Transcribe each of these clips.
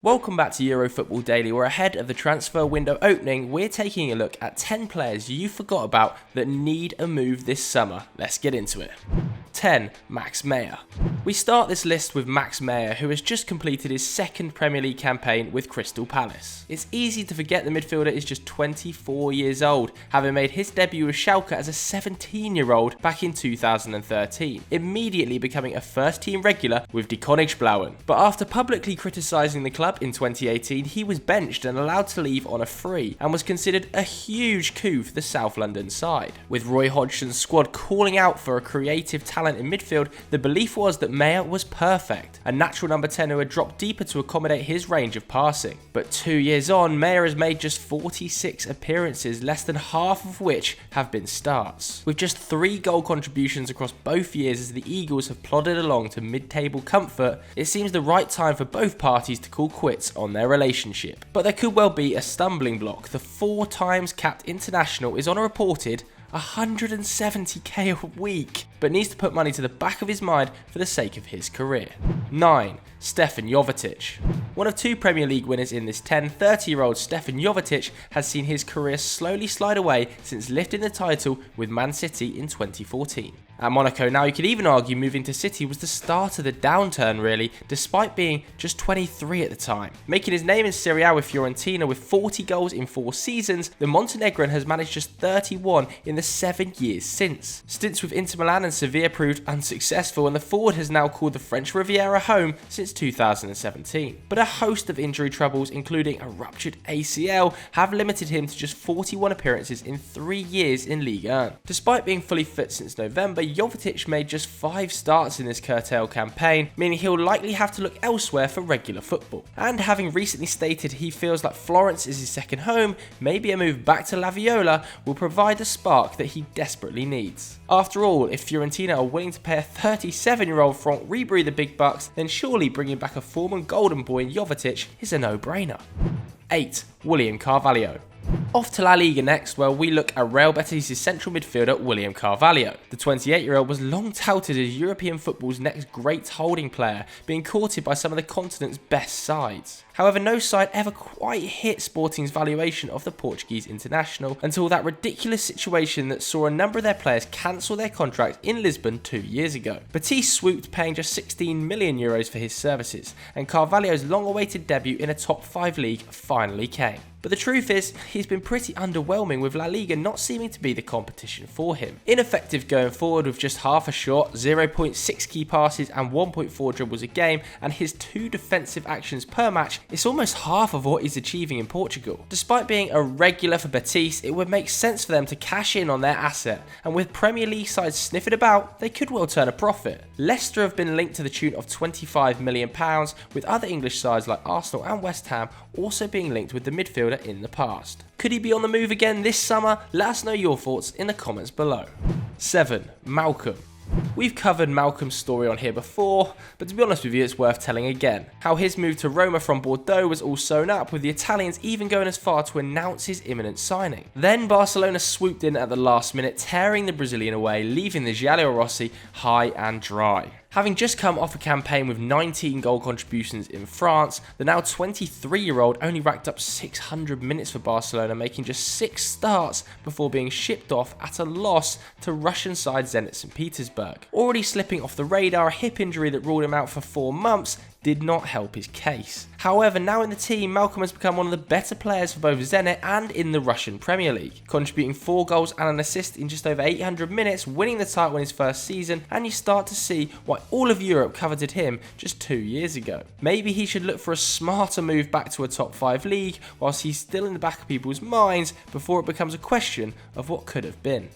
Welcome back to Euro Football Daily, where ahead of the transfer window opening, we're taking a look at 10 players you forgot about that need a move this summer. Let's get into it. 10. Max Meyer. We start this list with Max Meyer, who has just completed his second Premier League campaign with Crystal Palace. It's easy to forget the midfielder is just 24 years old, having made his debut with Schalke as a 17-year-old back in 2013, immediately becoming a first-team regular with Die Königsblauen. But after publicly criticising the club in 2018, he was benched and allowed to leave on a free, and was considered a huge coup for the South London side. With Roy Hodgson's squad calling out for a creative talent in midfield, the belief was that Meyer was perfect, a natural number 10 who had dropped deeper to accommodate his range of passing. But 2 years on, Meyer has made just 46 appearances, less than half of which have been starts. With just 3 goal contributions across both years as the Eagles have plodded along to mid-table comfort, it seems the right time for both parties to call quits on their relationship. But there could well be a stumbling block. The 4 times capped international is on a reported 170k a week, but needs to put money to the back of his mind for the sake of his career. 9. Stevan Jovetić. One of 2 Premier League winners in this 30-year-old Stevan Jovetić has seen his career slowly slide away since lifting the title with Man City in 2014. At Monaco now, you could even argue moving to City was the start of the downturn really, despite being just 23 at the time. Making his name in Serie A with Fiorentina with 40 goals in 4 seasons, the Montenegrin has managed just 31 in the 7 years since. Stints with Inter Milan and Sevilla proved unsuccessful, and the forward has now called the French Riviera home since 2017. But a host of injury troubles, including a ruptured ACL, have limited him to just 41 appearances in 3 years in Ligue 1. Despite being fully fit since November, Jovetić made just 5 starts in this curtailed campaign, meaning he'll likely have to look elsewhere for regular football. And having recently stated he feels like Florence is his second home, maybe a move back to La Viola will provide the spark that he desperately needs. After all, if Fiorentina are willing to pay a 37-year-old front rebreathe the big bucks, then surely bringing back a former golden boy in Jovetić is a no-brainer. 8. William Carvalho. Off to La Liga next, where we look at Real Betis' central midfielder William Carvalho. The 28-year-old was long touted as European football's next great holding player, being courted by some of the continent's best sides. However, no side ever quite hit Sporting's valuation of the Portuguese international until that ridiculous situation that saw a number of their players cancel their contracts in Lisbon 2 years ago. Betis swooped, paying just 16 million euros for his services, and Carvalho's long-awaited debut in a top 5 league finally came. But the truth is, he's been pretty underwhelming, with La Liga not seeming to be the competition for him. Ineffective going forward with just half a shot, 0.6 key passes and 1.4 dribbles a game, and his 2 defensive actions per match, it's almost half of what he's achieving in Portugal. Despite being a regular for Betis, it would make sense for them to cash in on their asset, and with Premier League sides sniffing about, they could well turn a profit. Leicester have been linked to the tune of £25 million, with other English sides like Arsenal and West Ham also being linked with the midfielder in the past. Could he be on the move again this summer? Let us know your thoughts in the comments below. 7. Malcom. We've covered Malcom's story on here before, but to be honest with you, it's worth telling again. How his move to Roma from Bordeaux was all sewn up, with the Italians even going as far to announce his imminent signing. Then Barcelona swooped in at the last minute, tearing the Brazilian away, leaving the Giallorossi high and dry. Having just come off a campaign with 19 goal contributions in France, the now 23-year-old only racked up 600 minutes for Barcelona, making just 6 starts before being shipped off at a loss to Russian side Zenit St. Petersburg. Already slipping off the radar, a hip injury that ruled him out for 4 months did not help his case. However, now in the team, Malcom has become one of the better players for both Zenit and in the Russian Premier League, contributing 4 goals and an assist in just over 800 minutes, winning the title in his first season, and you start to see why all of Europe coveted him just 2 years ago. Maybe he should look for a smarter move back to a top 5 league whilst he's still in the back of people's minds before it becomes a question of what could have been.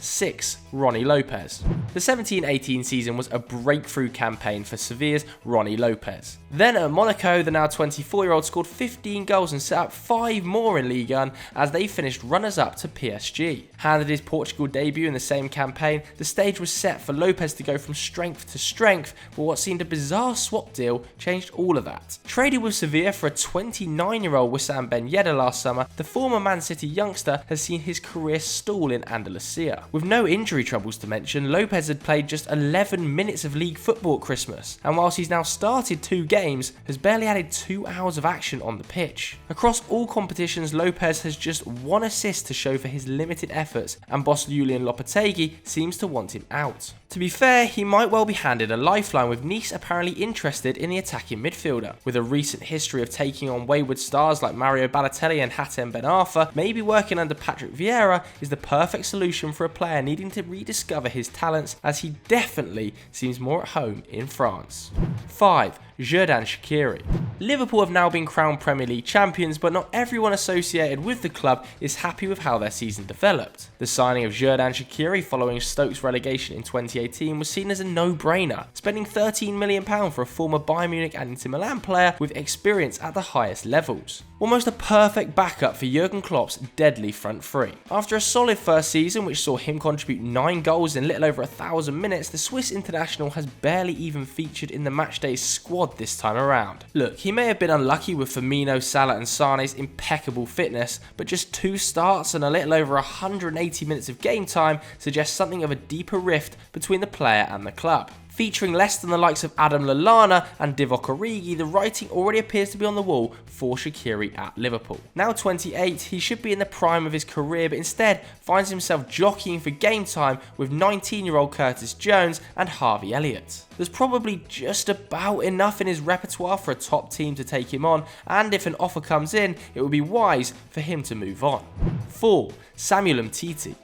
6. Rony Lopes. The 17-18 season was a breakthrough campaign for Sevilla's Rony Lopes. Then at Monaco, the now 24-year-old scored 15 goals and set up 5 more in Ligue 1 as they finished runners-up to PSG. Handed his Portugal debut in the same campaign, the stage was set for Lopes to go from strength to strength, but what seemed a bizarre swap deal changed all of that. Traded with Sevilla for a 29-year-old Wissam Ben Yedder last summer, the former Man City youngster has seen his career stall in Andalusia. With no injury troubles to mention, Lopes had played just 11 minutes of league football at Christmas, and whilst he's now started 2 games, games, has barely added 2 hours of action on the pitch. Across all competitions, Lopes has just 1 assist to show for his limited efforts, and boss Julian Lopetegui seems to want him out. To be fair, he might well be handed a lifeline, with Nice apparently interested in the attacking midfielder. With a recent history of taking on wayward stars like Mario Balotelli and Hatem Ben Arfa, maybe working under Patrick Vieira is the perfect solution for a player needing to rediscover his talents, as he definitely seems more at home in France. 5. Xherdan Shaqiri. Liverpool have now been crowned Premier League champions, but not everyone associated with the club is happy with how their season developed. The signing of Xherdan Shaqiri following Stoke's relegation in 2018 was seen as a no-brainer, spending £13 million for a former Bayern Munich and Inter Milan player with experience at the highest levels. Almost a perfect backup for Jurgen Klopp's deadly front three. After a solid first season which saw him contribute 9 goals in little over 1,000 minutes, the Swiss international has barely even featured in the matchday squad this time around. Look, he may have been unlucky with Firmino, Salah and Sané's impeccable fitness, but just 2 starts and a little over 180 minutes of game time suggests something of a deeper rift between the player and the club. Featuring less than the likes of Adam Lallana and Divock Origi, the writing already appears to be on the wall for Shaqiri at Liverpool. Now 28, he should be in the prime of his career, but instead finds himself jockeying for game time with 19-year-old Curtis Jones and Harvey Elliott. There's probably just about enough in his repertoire for a top team to take him on, and if an offer comes in, it would be wise for him to move on. 4. Samuel Umtiti.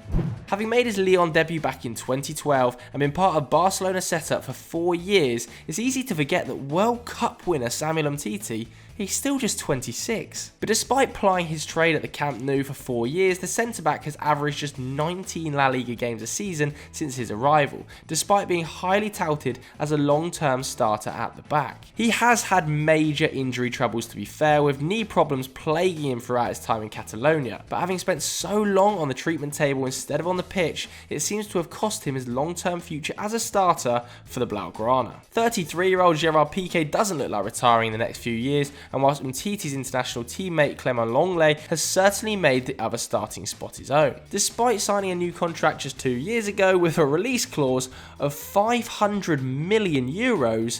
Having made his Lyon debut back in 2012 and been part of Barcelona's setup for 4 years, it's easy to forget that World Cup winner Samuel Umtiti, he's still just 26. But despite plying his trade at the Camp Nou for 4 years, the centre-back has averaged just 19 La Liga games a season since his arrival, despite being highly touted as a long-term starter at the back. He has had major injury troubles, to be fair, with knee problems plaguing him throughout his time in Catalonia, but having spent so long on the treatment table instead of on the pitch, it seems to have cost him his long-term future as a starter for the Blaugrana. 33-year-old Gerard Piqué doesn't look like retiring in the next few years, and whilst Umtiti's international teammate Clement Longley has certainly made the other starting spot his own. Despite signing a new contract just 2 years ago with a release clause of €500 million,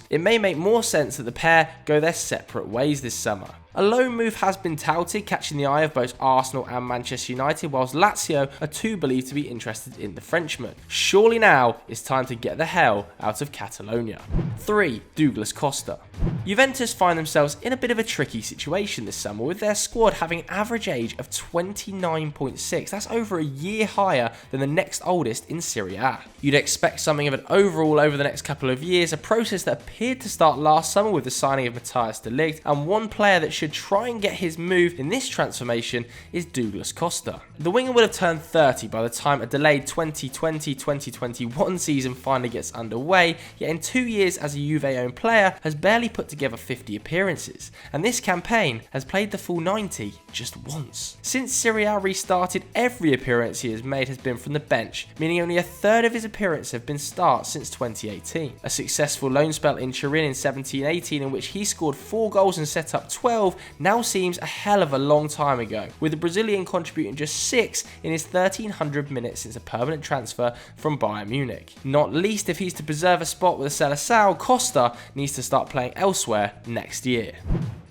it may make more sense that the pair go their separate ways this summer. A loan move has been touted, catching the eye of both Arsenal and Manchester United, whilst Lazio are too believed to be interested in the Frenchman. Surely now it's time to get the hell out of Catalonia. 3. Douglas Costa. Juventus find themselves in a bit of a tricky situation this summer, with their squad having an average age of 29.6. That's over a year higher than the next oldest in Serie A. You'd expect something of an overhaul over the next couple of years, a process that appeared to start last summer with the signing of Matthias de Ligt, and one player that should try and get his move in this transformation is Douglas Costa. The winger will have turned 30 by the time a delayed 2020-2021 season finally gets underway, yet in 2 years as a Juve-owned player has barely put together 50 appearances, and this campaign has played the full 90 just once. Since Serie A restarted, every appearance he has made has been from the bench, meaning only a third of his appearances have been starts since 2018. A successful loan spell in Turin in 17-18 in which he scored 4 goals and set up 12 now seems a hell of a long time ago, with the Brazilian contributing just 6 in his 1,300 minutes since a permanent transfer from Bayern Munich. Not least if he's to preserve a spot with a Seleção, Costa needs to start playing elsewhere next year.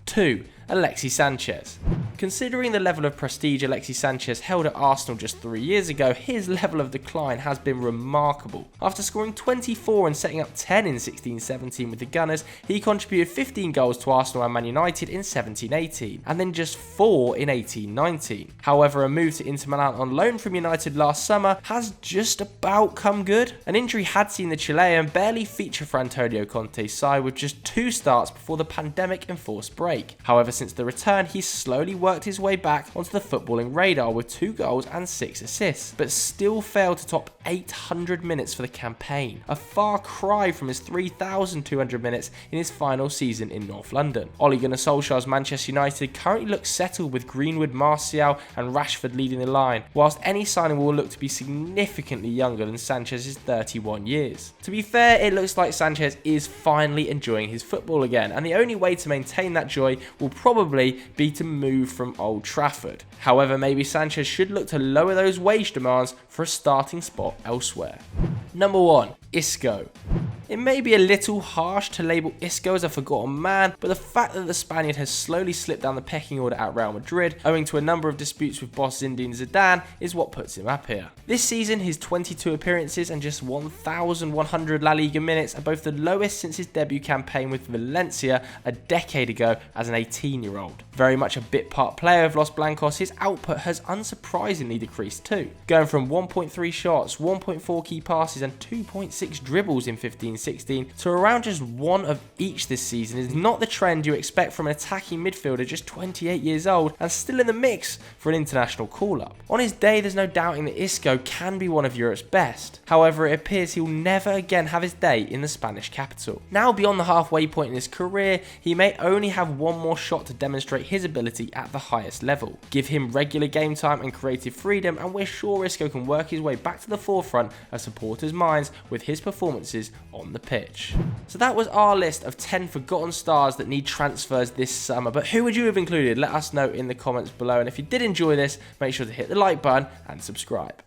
2. Alexis Sánchez. Considering the level of prestige Alexis Sánchez held at Arsenal just 3 years ago, his level of decline has been remarkable. After scoring 24 and setting up 10 in 16-17 with the Gunners, he contributed 15 goals to Arsenal and Man United in 17-18, and then just 4 in 18-19. However, a move to Inter Milan on loan from United last summer has just about come good. An injury had seen the Chilean barely feature for Antonio Conte's side with just 2 starts before the pandemic-enforced break. However, since the return, he's slowly worked his way back onto the footballing radar with 2 goals and 6 assists, but still failed to top 800 minutes for the campaign, a far cry from his 3,200 minutes in his final season in North London. Ole Gunnar Solskjaer's Manchester United currently looks settled with Greenwood, Martial and Rashford leading the line, whilst any signing will look to be significantly younger than Sanchez's 31 years. To be fair, it looks like Sanchez is finally enjoying his football again, and the only way to maintain that joy will probably be to move from Old Trafford. However, maybe Sanchez should look to lower those wage demands for a starting spot elsewhere. Number 1. Isco. It may be a little harsh to label Isco as a forgotten man, but the fact that the Spaniard has slowly slipped down the pecking order at Real Madrid, owing to a number of disputes with boss Zinedine Zidane, is what puts him up here. This season, his 22 appearances and just 1,100 La Liga minutes are both the lowest since his debut campaign with Valencia a decade ago as an 18-year-old. Very much a bit part player of Los Blancos, his output has unsurprisingly decreased too, going from 1.3 shots, 1.4 key passes and 2.6 dribbles in 15-16 to around just one of each this season is not the trend you expect from an attacking midfielder just 28 years old and still in the mix for an international call-up. On his day, there's no doubting that Isco can be one of Europe's best. However, it appears he'll never again have his day in the Spanish capital. Now beyond the halfway point in his career, he may only have one more shot to demonstrate his ability at the highest level. Give him regular game time and creative freedom and we're sure Isco can work his way back to the forefront of supporters' minds with his performances on the pitch. So that was our list of 10 forgotten stars that need transfers this summer, but who would you have included? Let us know in the comments below, and if you did enjoy this, make sure to hit the like button and subscribe.